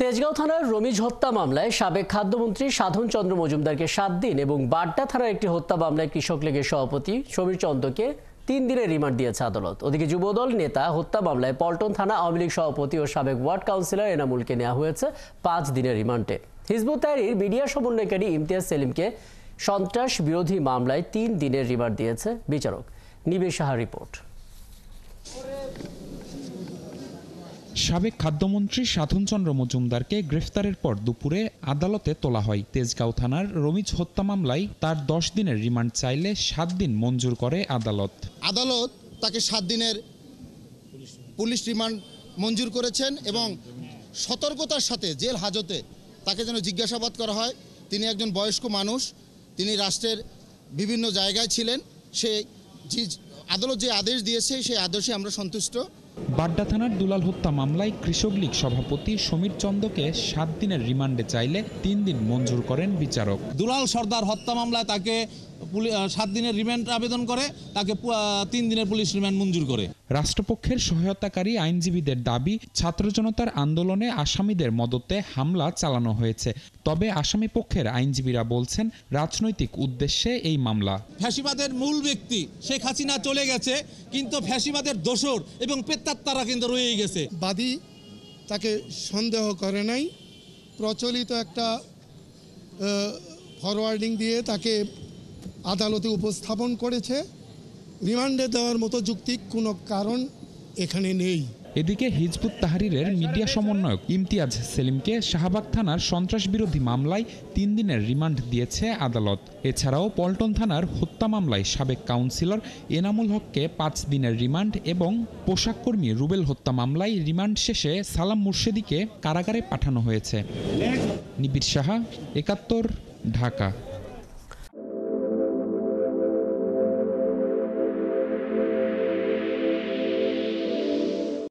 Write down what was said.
তেজগাঁও থানার রমিজ হত্যা মামলায় সাবেক খাদ্যমন্ত্রী সাধন চন্দ্র মজুমদারকে 7 দিন এবং বাড্ডা থানার একটি হত্যা মামলায় কৃষক লীগের সভাপতি সমীর চন্দ্রকে 3 দিনের রিমান্ড দিয়েছে আদালত। ওদিকে যুবদল নেতা হত্যা মামলায় পল্টন থানা আওয়ামী লীগ সভাপতি ও সাবেক ওয়ার্ড কাউন্সিলর এনামুলকে নেওয়া হয়েছে 5 দিনের রিমান্ডে। হিজবুত তাহরীর মিডিয়া সমন্বয়কারী ইমতিয়াজ সেলিমকে সন্ত্রাস বিরোধী মামলায় 3 দিনের রিমান্ড দিয়েছে বিচারক। নিবিড় সাহার রিপোর্ট। সাবেক খাদ্যমন্ত্রী সাধন চন্দ্র মজুমদারকে গ্রেফতারের পর দুপুরে আদালতে তোলা হয়। তেজগাঁও থানার রমিজ হত্যা মামলায় তার 10 দিনের রিমান্ড চাইলে 7 দিন মঞ্জুর করে আদালত। আদালত তাকে 7 দিনের পুলিশ রিমান্ড মঞ্জুর করেছেন এবং সতর্কতার সাথে জেল হাজতে তাকে যেন জিজ্ঞাসাবাদ করা হয়। তিনি একজন বয়স্ক মানুষ, তিনি রাষ্ট্রের বিভিন্ন জায়গায় ছিলেন। আদালত যে আদেশ দিয়েছে সেই আদেশে আমরা সন্তুষ্ট। বাড্ডা থানার দুলাল হত্যা মামলায় কৃষক লীগ সভাপতি সমীর চন্দ্রকে 7 দিনের রিমান্ডে চাইলে 3 দিন মঞ্জুর করেন বিচারক। দুলাল সর্দার হত্যা মামলায় তাকে 7 দিনের রিমান্ড আবেদন করে, তাকে 3 দিনের পুলিশ রিমান্ড মঞ্জুর করে। রাষ্ট্রপক্ষের সহায়তাকারী আইনজীবীদের দাবি, ছাত্র জনতার আন্দোলনে আসামিদের মদতে হামলা চালানো হয়েছে। তবে আসামি পক্ষের আইনজীবীরা বলছেন রাজনৈতিক উদ্দেশ্যে এই মামলা। ফ্যাসিবাদের মূল ব্যক্তি শেখ হাসিনা চলে গেছে, কিন্তু ফ্যাসিবাদের দোসর এবং পেত্তাত্তারা কিন্তু রয়েই গেছে। বাদী তাকে সন্দেহ করে নাই, প্রচলিত একটা ফরওয়ার্ডিং দিয়ে তাকে আদালতে উপস্থাপন করেছে। রিমান্ডে দেওয়ার মতো যৌক্তিক কোনো কারণ এখানে নেই। এদিকে হিজবুত তাহরীরের মিডিয়া সমন্বয়ক ইমতিয়াজ সেলিমকে শাহবাগ থানার সন্ত্রাস বিরোধী মামলায় 3 দিনের রিমান্ড দিয়েছে আদালত। এছাড়াও পল্টন থানার হত্যা মামলায় সাবেক কাউন্সিলর এনামুল হককে 5 দিনের রিমান্ড এবং পোশাককর্মী রুবেল হত্যা মামলায় রিমান্ড শেষে সালাম মুর্শেদীকে কারাগারে পাঠানো হয়েছে। নিবিড় সাহা, 71, ঢাকা।